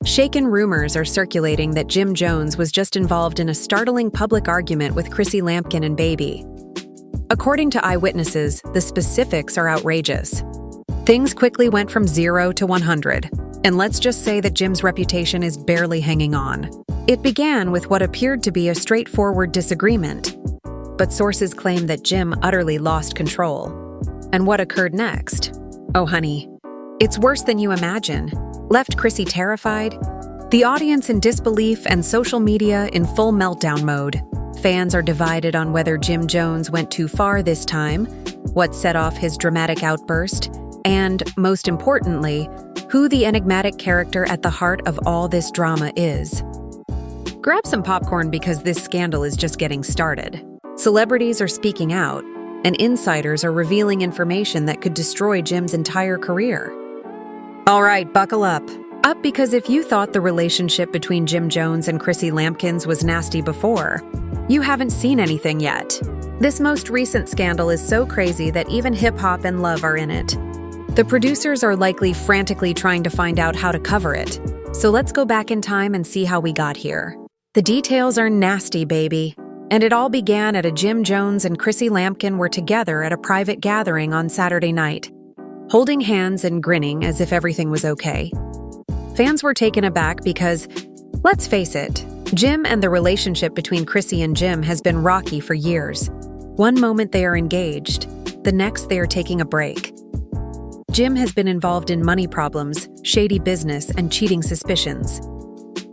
Shaken rumors are circulating that Jim Jones was just involved in a startling public argument with Chrissy Lampkin and Baby. According to eyewitnesses, the specifics are outrageous. Things quickly went from 0 to 100, and let's just say that Jim's reputation is barely hanging on. It began with what appeared to be a straightforward disagreement, but sources claim that Jim utterly lost control. And what occurred next? Oh honey, it's worse than you imagine. Left Chrissy terrified, the audience in disbelief, and social media in full meltdown mode. Fans are divided on whether Jim Jones went too far this time, what set off his dramatic outburst, and, most importantly, who the enigmatic character at the heart of all this drama is. Grab some popcorn because this scandal is just getting started. Celebrities are speaking out, and insiders are revealing information that could destroy Jim's entire career. All right, buckle up. Up because if you thought the relationship between Jim Jones and Chrissy Lampkin was nasty before, you haven't seen anything yet. This most recent scandal is so crazy that even hip-hop and love are in it. The producers are likely frantically trying to find out how to cover it. So let's go back in time and see how we got here. The details are nasty, baby. And it all began at a Jim Jones and Chrissy Lampkin were together at a private gathering on Saturday night, holding hands and grinning as if everything was okay. Fans were taken aback because, let's face it, Jim and the relationship between Chrissy and Jim has been rocky for years. One moment they are engaged, the next they are taking a break. Jim has been involved in money problems, shady business, and cheating suspicions.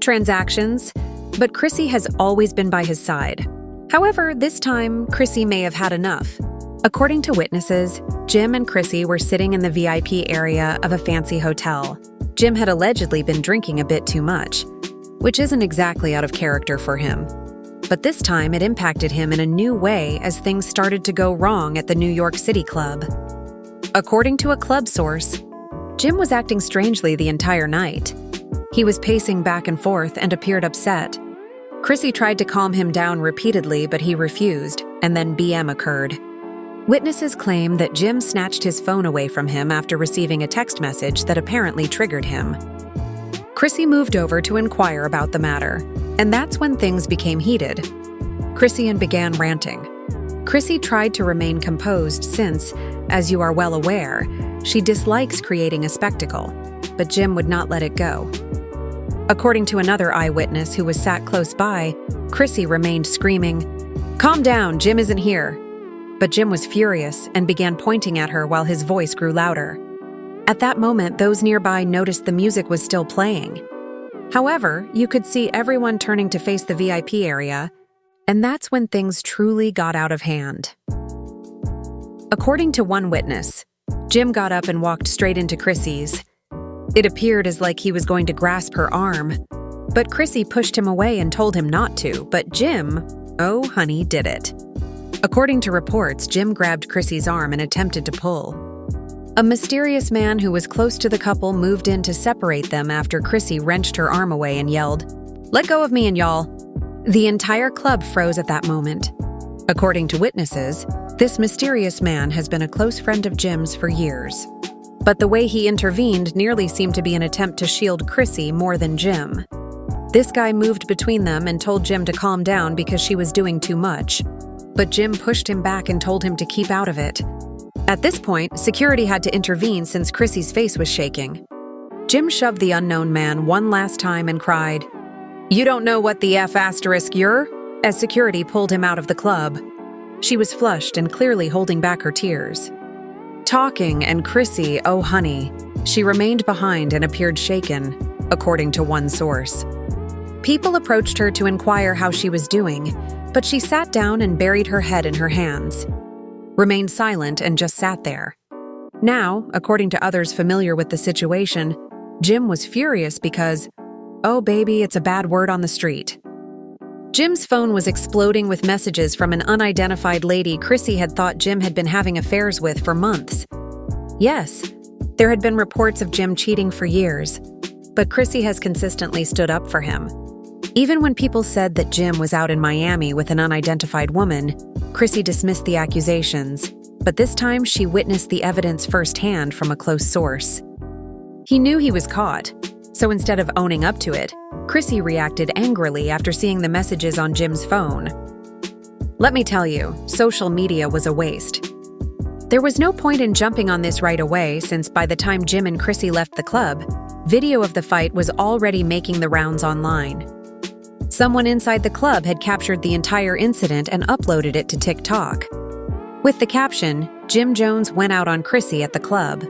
Transactions, but Chrissy has always been by his side. However, this time, Chrissy may have had enough. According to witnesses, Jim and Chrissy were sitting in the VIP area of a fancy hotel. Jim had allegedly been drinking a bit too much, which isn't exactly out of character for him. But this time it impacted him in a new way as things started to go wrong at the New York City club. According to a club source, Jim was acting strangely the entire night. He was pacing back and forth and appeared upset. Chrissy tried to calm him down repeatedly, but he refused, and then BM occurred. Witnesses claim that Jim snatched his phone away from him after receiving a text message that apparently triggered him. Chrissy moved over to inquire about the matter, and that's when things became heated. Chrissy began ranting. Chrissy tried to remain composed since, as you are well aware, she dislikes creating a spectacle, but Jim would not let it go. According to another eyewitness who was sat close by, Chrissy remained screaming, "Calm down, Jim isn't here." But Jim was furious and began pointing at her while his voice grew louder. At that moment, those nearby noticed the music was still playing. However, you could see everyone turning to face the VIP area, and that's when things truly got out of hand. According to one witness, Jim got up and walked straight into Chrissy's. It appeared as like he was going to grasp her arm, but Chrissy pushed him away and told him not to, but Jim, oh honey, did it. According to reports, Jim grabbed Chrissy's arm and attempted to pull. A mysterious man who was close to the couple moved in to separate them after Chrissy wrenched her arm away and yelled, "Let go of me and y'all." The entire club froze at that moment. According to witnesses, this mysterious man has been a close friend of Jim's for years. But the way he intervened nearly seemed to be an attempt to shield Chrissy more than Jim. This guy moved between them and told Jim to calm down because she was doing too much. But Jim pushed him back and told him to keep out of it. At this point, security had to intervene since Chrissy's face was shaking. Jim shoved the unknown man one last time and cried, "You don't know what the F** you're?" as security pulled him out of the club. She was flushed and clearly holding back her tears. Talking and Chrissy, oh honey, she remained behind and appeared shaken, according to one source. People approached her to inquire how she was doing, but she sat down and buried her head in her hands, remained silent and just sat there. Now, according to others familiar with the situation, Jim was furious because, oh baby, it's a bad word on the street. Jim's phone was exploding with messages from an unidentified lady Chrissy had thought Jim had been having affairs with for months. Yes, there had been reports of Jim cheating for years, but Chrissy has consistently stood up for him. Even when people said that Jim was out in Miami with an unidentified woman, Chrissy dismissed the accusations, but this time she witnessed the evidence firsthand from a close source. He knew he was caught, So instead of owning up to it, Chrissy reacted angrily after seeing the messages on Jim's phone. Let me tell you, social media was a waste. There was no point in jumping on this right away since by the time Jim and Chrissy left the club, video of the fight was already making the rounds online. Someone inside the club had captured the entire incident and uploaded it to TikTok. With the caption, "Jim Jones went out on Chrissy at the club.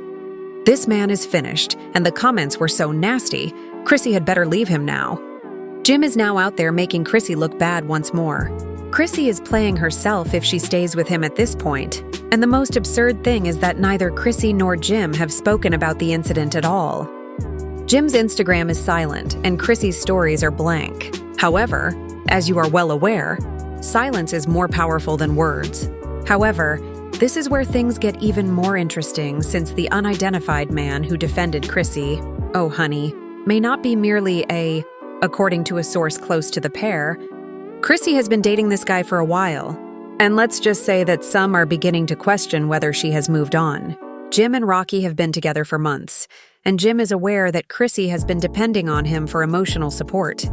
This man is finished," and the comments were so nasty, Chrissy had better leave him now. Jim is now out there making Chrissy look bad once more. Chrissy is playing herself if she stays with him at this point, and the most absurd thing is that neither Chrissy nor Jim have spoken about the incident at all. Jim's Instagram is silent, and Chrissy's stories are blank. However, as you are well aware, silence is more powerful than words. However, this is where things get even more interesting since the unidentified man who defended Chrissy, oh honey, may not be merely according to a source close to the pair. Chrissy has been dating this guy for a while, and let's just say that some are beginning to question whether she has moved on. Jim and Rocky have been together for months, and Jim is aware that Chrissy has been depending on him for emotional support.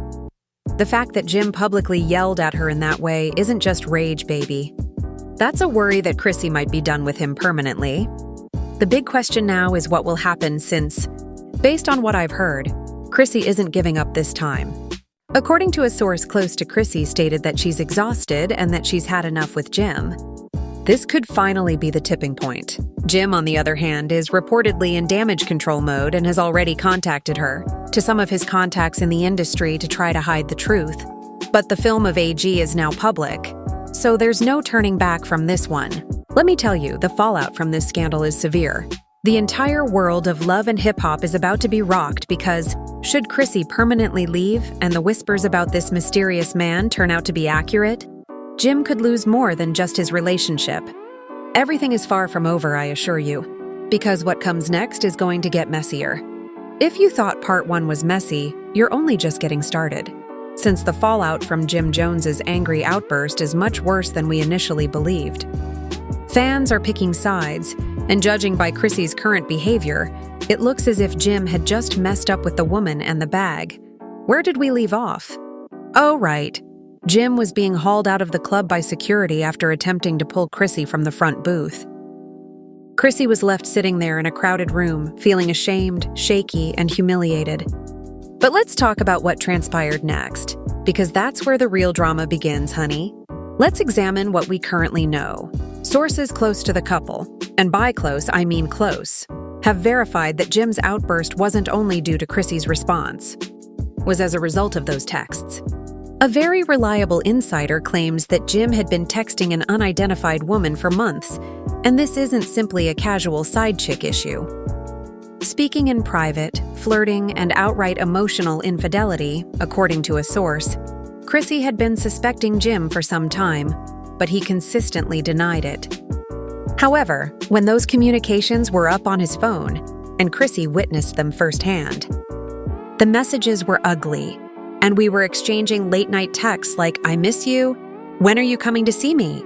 The fact that Jim publicly yelled at her in that way isn't just rage, baby. That's a worry that Chrissy might be done with him permanently. The big question now is what will happen since, based on what I've heard, Chrissy isn't giving up this time. According to a source close to Chrissy stated that she's exhausted and that she's had enough with Jim. This could finally be the tipping point. Jim, on the other hand, is reportedly in damage control mode and has already contacted her, to some of his contacts in the industry to try to hide the truth. But the film of AG is now public, so there's no turning back from this one. Let me tell you, the fallout from this scandal is severe. The entire world of love and hip-hop is about to be rocked because, should Chrissy permanently leave and the whispers about this mysterious man turn out to be accurate, Jim could lose more than just his relationship. Everything is far from over, I assure you, because what comes next is going to get messier. If you thought part 1 was messy, you're only just getting started, since the fallout from Jim Jones's angry outburst is much worse than we initially believed. Fans are picking sides, and judging by Chrissy's current behavior, it looks as if Jim had just messed up with the woman and the bag. Where did we leave off? Oh, right. Jim was being hauled out of the club by security after attempting to pull Chrissy from the front booth. Chrissy was left sitting there in a crowded room, feeling ashamed, shaky, and humiliated. But let's talk about what transpired next, because that's where the real drama begins, honey. Let's examine what we currently know. Sources close to the couple, and by close I mean close, have verified that Jim's outburst wasn't only due to Chrissy's response, was as a result of those texts. A very reliable insider claims that Jim had been texting an unidentified woman for months, and this isn't simply a casual side chick issue. Speaking in private, flirting, and outright emotional infidelity, according to a source, Chrissy had been suspecting Jim for some time, but he consistently denied it. However, when those communications were up on his phone, and Chrissy witnessed them firsthand, the messages were ugly, and we were exchanging late-night texts like, "I miss you," "When are you coming to see me?"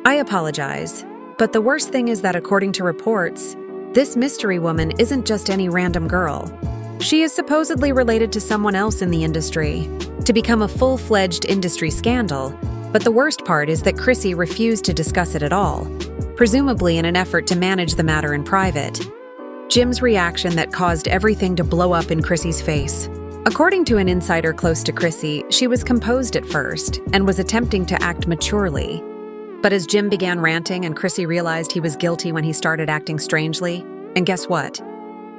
I apologize, but the worst thing is that according to reports, this mystery woman isn't just any random girl. She is supposedly related to someone else in the industry, to become a full-fledged industry scandal, but the worst part is that Chrissy refused to discuss it at all, presumably in an effort to manage the matter in private. Jim's reaction that caused everything to blow up in Chrissy's face. According to an insider close to Chrissy, she was composed at first and was attempting to act maturely. But as Jim began ranting and Chrissy realized he was guilty when he started acting strangely, and guess what?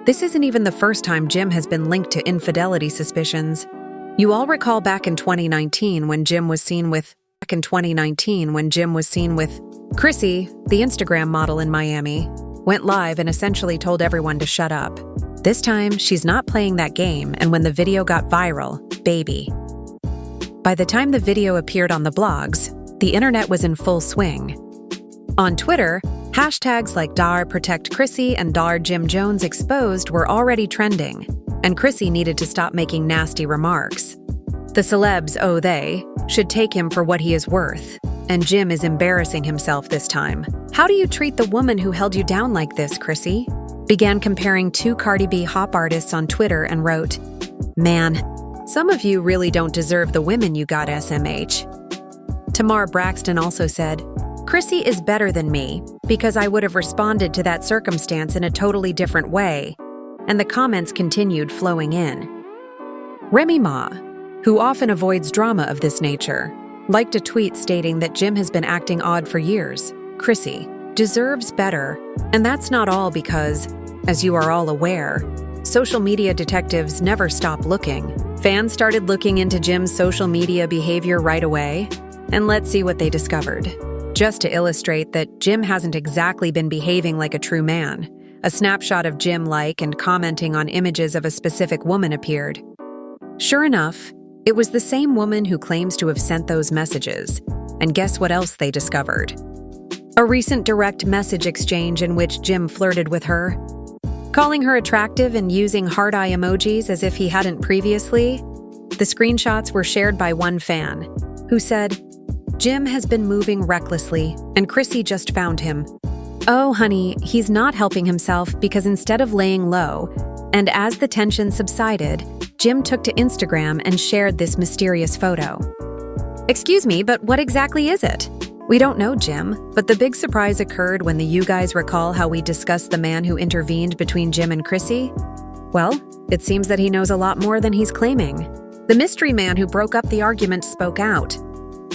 This isn't even the first time Jim has been linked to infidelity suspicions. You all recall back in 2019 when Jim was seen with Chrissy, the Instagram model in Miami, went live and essentially told everyone to shut up. This time, she's not playing that game, and when the video got viral, baby. By the time the video appeared on the blogs, the internet was in full swing. On Twitter, hashtags like #ProtectChrissy and #Jim Jones Exposed were already trending, and Chrissy needed to stop making nasty remarks. The celebs, they, should take him for what he is worth, and Jim is embarrassing himself this time. "How do you treat the woman who held you down like this, Chrissy?" Began comparing two Cardi B hop artists on Twitter and wrote, Man, some of you really don't deserve the women you got, SMH. Tamar Braxton also said, Chrissy is better than me because I would have responded to that circumstance in a totally different way. And the comments continued flowing in. Remy Ma, who often avoids drama of this nature, liked a tweet stating that Jim has been acting odd for years. Chrissy deserves better, and that's not all because, as you are all aware, social media detectives never stop looking. Fans started looking into Jim's social media behavior right away, and let's see what they discovered. Just to illustrate that Jim hasn't exactly been behaving like a true man, a snapshot of Jim and commenting on images of a specific woman appeared. Sure enough, it was the same woman who claims to have sent those messages. And guess what else they discovered? A recent direct message exchange in which Jim flirted with her, calling her attractive and using heart eye emojis as if he hadn't previously. The screenshots were shared by one fan, who said, Jim has been moving recklessly, and Chrissy just found him. Oh, honey, he's not helping himself because instead of laying low, and as the tension subsided, Jim took to Instagram and shared this mysterious photo. Excuse me, but what exactly is it? We don't know, Jim, but the big surprise occurred when you guys recall how we discussed the man who intervened between Jim and Chrissy? Well, it seems that he knows a lot more than he's claiming. The mystery man who broke up the argument spoke out.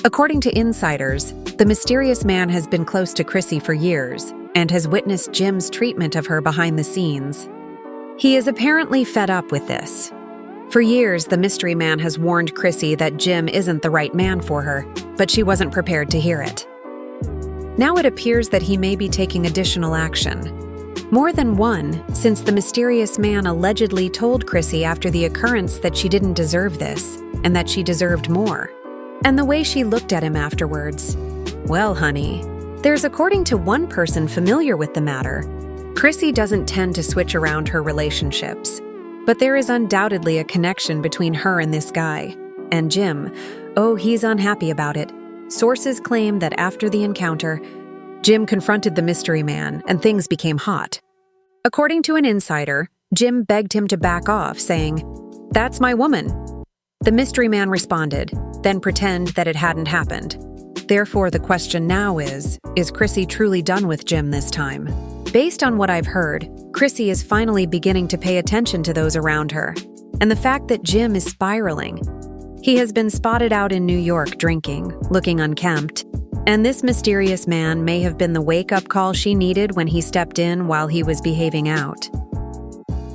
According to insiders, the mysterious man has been close to Chrissy for years and has witnessed Jim's treatment of her behind the scenes. He is apparently fed up with this. For years, the mystery man has warned Chrissy that Jim isn't the right man for her, but she wasn't prepared to hear it. Now it appears that he may be taking additional action. More than one, since the mysterious man allegedly told Chrissy after the occurrence that she didn't deserve this, and that she deserved more. And the way she looked at him afterwards. Well, honey, there's according to one person familiar with the matter, Chrissy doesn't tend to switch around her relationships. But there is undoubtedly a connection between her and this guy. And Jim, oh, he's unhappy about it. Sources claim that after the encounter, Jim confronted the mystery man and things became hot. According to an insider, Jim begged him to back off, saying, "That's my woman." The mystery man responded, then pretend that it hadn't happened. Therefore, the question now is Chrissy truly done with Jim this time? Based on what I've heard, Chrissy is finally beginning to pay attention to those around her, and the fact that Jim is spiraling. He has been spotted out in New York drinking, looking unkempt, and this mysterious man may have been the wake-up call she needed when he stepped in while he was behaving out.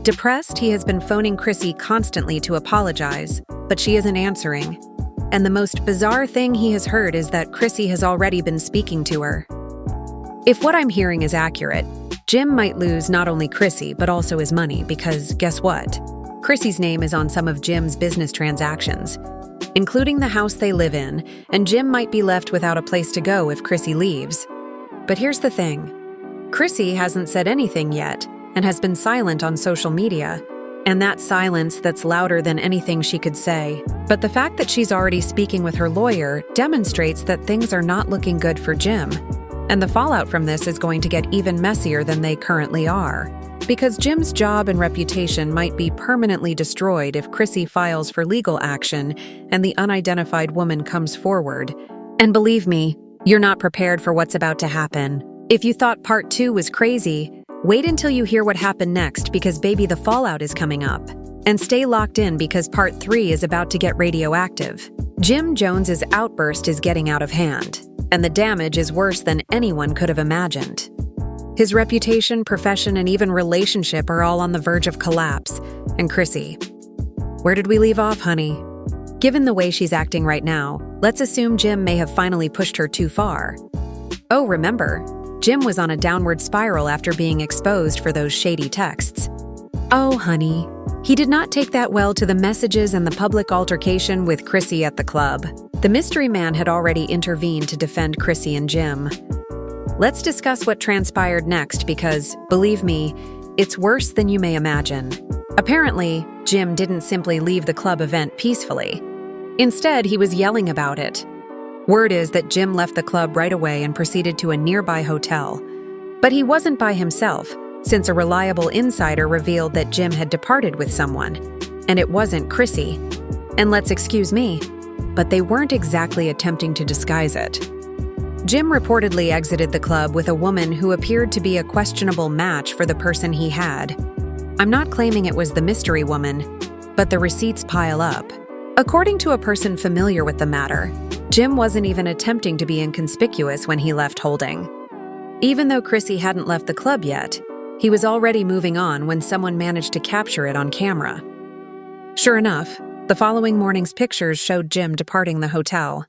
Depressed, he has been phoning Chrissy constantly to apologize, but she isn't answering. And the most bizarre thing he has heard is that Chrissy has already been speaking to her. If what I'm hearing is accurate, Jim might lose not only Chrissy, but also his money because, guess what? Chrissy's name is on some of Jim's business transactions, including the house they live in, and Jim might be left without a place to go if Chrissy leaves. But here's the thing. Chrissy hasn't said anything yet and has been silent on social media, and that silence that's louder than anything she could say. But the fact that she's already speaking with her lawyer demonstrates that things are not looking good for Jim. And the fallout from this is going to get even messier than they currently are. Because Jim's job and reputation might be permanently destroyed if Chrissy files for legal action and the unidentified woman comes forward. And believe me, you're not prepared for what's about to happen. If you thought part 2 was crazy, wait until you hear what happened next because baby, the fallout is coming up. And stay locked in because part 3 is about to get radioactive. Jim Jones's outburst is getting out of hand. And the damage is worse than anyone could have imagined. His reputation, profession, and even relationship are all on the verge of collapse. And Chrissy, where did we leave off, honey? Given the way she's acting right now, let's assume Jim may have finally pushed her too far. Oh, remember, Jim was on a downward spiral after being exposed for those shady texts. Oh, honey, he did not take that well to the messages and the public altercation with Chrissy at the club. The mystery man had already intervened to defend Chrissy and Jim. Let's discuss what transpired next because, believe me, it's worse than you may imagine. Apparently, Jim didn't simply leave the club event peacefully. Instead, he was yelling about it. Word is that Jim left the club right away and proceeded to a nearby hotel. But he wasn't by himself, since a reliable insider revealed that Jim had departed with someone. And it wasn't Chrissy. And let's excuse me, but they weren't exactly attempting to disguise it. Jim reportedly exited the club with a woman who appeared to be a questionable match for the person he had. I'm not claiming it was the mystery woman, but the receipts pile up. According to a person familiar with the matter, Jim wasn't even attempting to be inconspicuous when he left Holding. Even though Chrissy hadn't left the club yet, he was already moving on when someone managed to capture it on camera. Sure enough, the following morning's pictures showed Jim departing the hotel.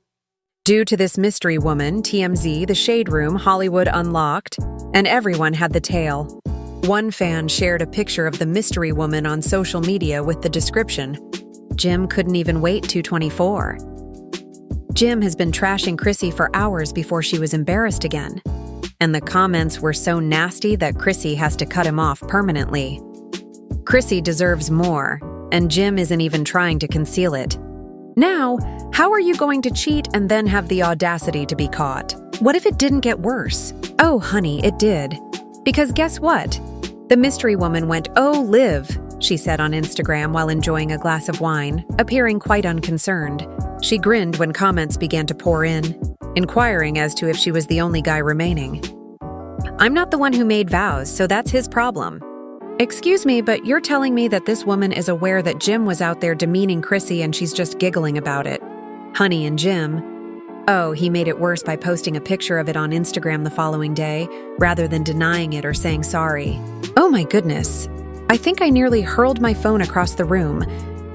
Due to this mystery woman, TMZ, The Shade Room, Hollywood Unlocked, and everyone had the tale. One fan shared a picture of the mystery woman on social media with the description, "Jim couldn't even wait 224." Jim has been trashing Chrissy for hours before she was embarrassed again. And the comments were so nasty that Chrissy has to cut him off permanently. Chrissy deserves more, and Jim isn't even trying to conceal it. Now, how are you going to cheat and then have the audacity to be caught? What if it didn't get worse? Oh, honey, it did. Because guess what? The mystery woman went, "Oh, Liv," she said on Instagram while enjoying a glass of wine, appearing quite unconcerned. She grinned when comments began to pour in, inquiring as to if she was the only guy remaining. "I'm not the one who made vows, so that's his problem." Excuse me, but you're telling me that this woman is aware that Jim was out there demeaning Chrissy and she's just giggling about it. Honey and Jim. Oh, he made it worse by posting a picture of it on Instagram the following day, rather than denying it or saying sorry. Oh my goodness. I think I nearly hurled my phone across the room.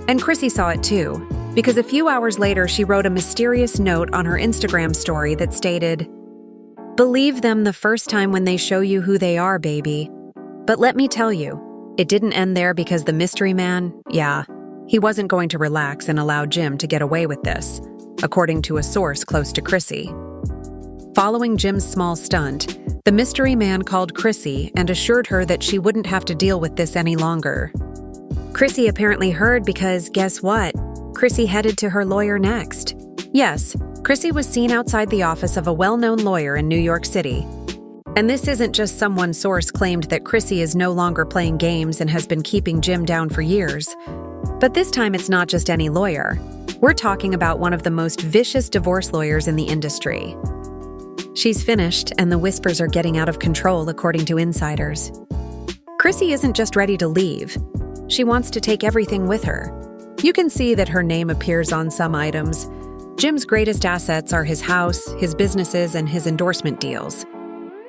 And Chrissy saw it too, because a few hours later she wrote a mysterious note on her Instagram story that stated, "Believe them the first time when they show you who they are, baby. But let me tell you, it didn't end there because the mystery man, he wasn't going to relax and allow Jim to get away with this," according to a source close to Chrissy. Following Jim's small stunt, the mystery man called Chrissy and assured her that she wouldn't have to deal with this any longer. Chrissy apparently heard because, guess what? Chrissy headed to her lawyer next. Yes, Chrissy was seen outside the office of a well-known lawyer in New York City. And this isn't just some one source claimed that Chrissy is no longer playing games and has been keeping Jim down for years. But this time it's not just any lawyer. We're talking about one of the most vicious divorce lawyers in the industry. She's finished, and the whispers are getting out of control, according to insiders. Chrissy isn't just ready to leave. She wants to take everything with her. You can see that her name appears on some items. Jim's greatest assets are his house, his businesses, and his endorsement deals.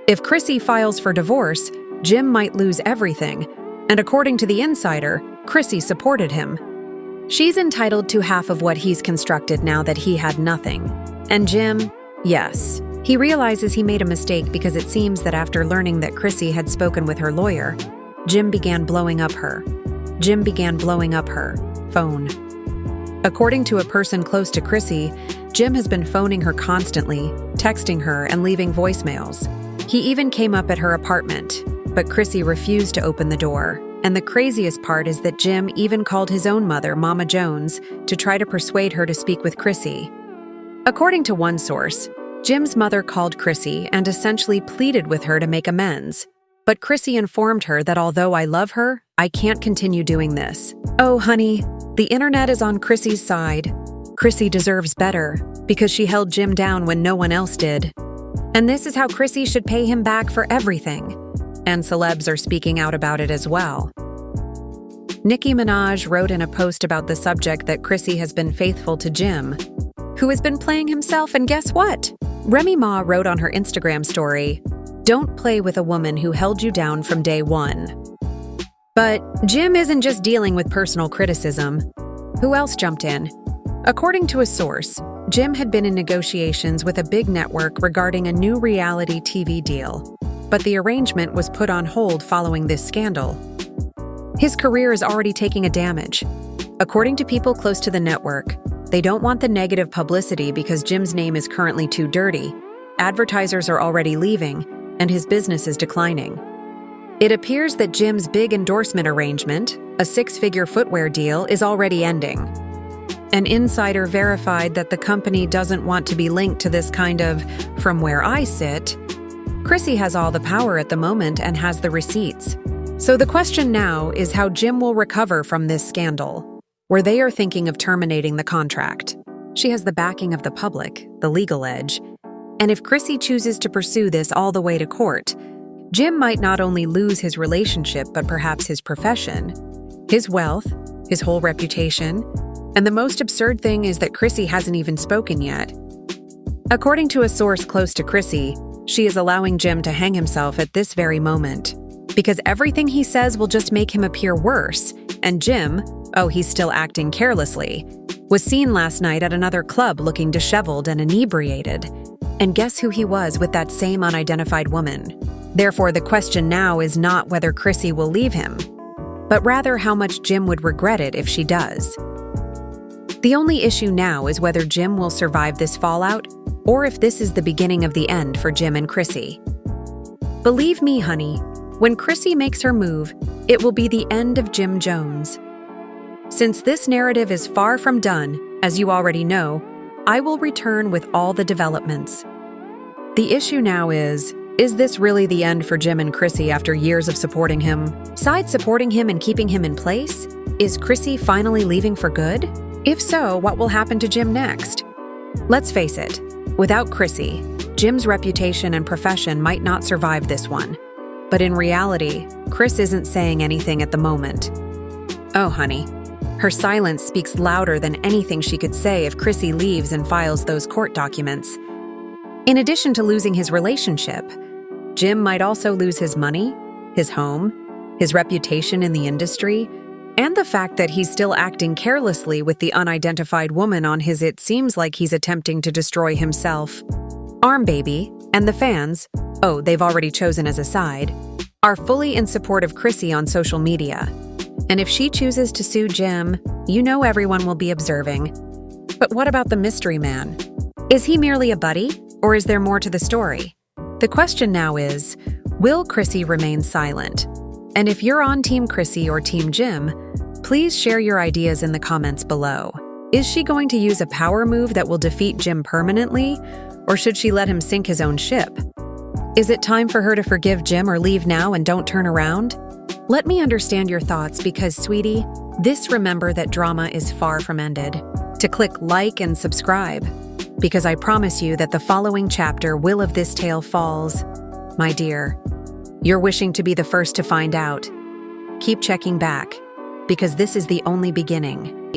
If Chrissy files for divorce, Jim might lose everything, and according to the insider, Chrissy supported him. She's entitled to half of what he's constructed now that he had nothing. And Jim, yes, he realizes he made a mistake because it seems that after learning that Chrissy had spoken with her lawyer, Jim began blowing up her phone. According to a person close to Chrissy, Jim has been phoning her constantly, texting her and leaving voicemails. He even came up at her apartment, but Chrissy refused to open the door. And the craziest part is that Jim even called his own mother, Mama Jones, to try to persuade her to speak with Chrissy. According to one source, Jim's mother called Chrissy and essentially pleaded with her to make amends. But Chrissy informed her that although I love her, I can't continue doing this. Oh, honey, the internet is on Chrissy's side. Chrissy deserves better because she held Jim down when no one else did. And this is how Chrissy should pay him back for everything. And celebs are speaking out about it as well. Nicki Minaj wrote in a post about the subject that Chrissy has been faithful to Jim, who has been playing himself, and guess what? Remy Ma wrote on her Instagram story, "Don't play with a woman who held you down from day one." But Jim isn't just dealing with personal criticism. Who else jumped in? According to a source, Jim had been in negotiations with a big network regarding a new reality TV deal, but the arrangement was put on hold following this scandal. His career is already taking a damage. According to people close to the network, they don't want the negative publicity because Jim's name is currently too dirty. Advertisers are already leaving, and his business is declining. It appears that Jim's big endorsement arrangement, a six-figure footwear deal, is already ending. An insider verified that the company doesn't want to be linked to this kind of, from where I sit. Chrissy has all the power at the moment and has the receipts. So the question now is how Jim will recover from this scandal. where they are thinking of terminating the contract. She has the backing of the public, the legal edge, and if Chrissy chooses to pursue this all the way to court, Jim might not only lose his relationship but perhaps his profession, his wealth, his whole reputation, and the most absurd thing is that Chrissy hasn't even spoken yet. According to a source close to Chrissy, she is allowing Jim to hang himself at this very moment, because everything he says will just make him appear worse, and Jim, oh, he's still acting carelessly, was seen last night at another club looking disheveled and inebriated. And guess who he was with that same unidentified woman? Therefore, the question now is not whether Chrissy will leave him, but rather how much Jim would regret it if she does. The only issue now is whether Jim will survive this fallout, or if this is the beginning of the end for Jim and Chrissy. Believe me, honey, when Chrissy makes her move, it will be the end of Jim Jones. Since this narrative is far from done, as you already know, I will return with all the developments. The issue now is this really the end for Jim and Chrissy after years of supporting him? Besides supporting him and keeping him in place, is Chrissy finally leaving for good? If so, what will happen to Jim next? Let's face it, without Chrissy, Jim's reputation and profession might not survive this one. But in reality, Chris isn't saying anything at the moment. Oh, honey. Her silence speaks louder than anything she could say if Chrissy leaves and files those court documents. In addition to losing his relationship, Jim might also lose his money, his home, his reputation in the industry, and the fact that he's still acting carelessly with the unidentified woman on his it seems like he's attempting to destroy himself. Arm Baby and the fans, oh, they've already chosen as a side, are fully in support of Chrissy on social media. And if she chooses to sue Jim, you know everyone will be observing. But what about the mystery man? Is he merely a buddy, or is there more to the story? The question now is, will Chrissy remain silent? And if you're on Team Chrissy or Team Jim, please share your ideas in the comments below. Is she going to use a power move that will defeat Jim permanently, or should she let him sink his own ship? Is it time for her to forgive Jim or leave now and don't turn around? Let me understand your thoughts because, sweetie, remember that drama is far from ended. To click like and subscribe, because I promise you that the following chapter will of this tale falls. My dear, you're wishing to be the first to find out. Keep checking back, because this is the only beginning.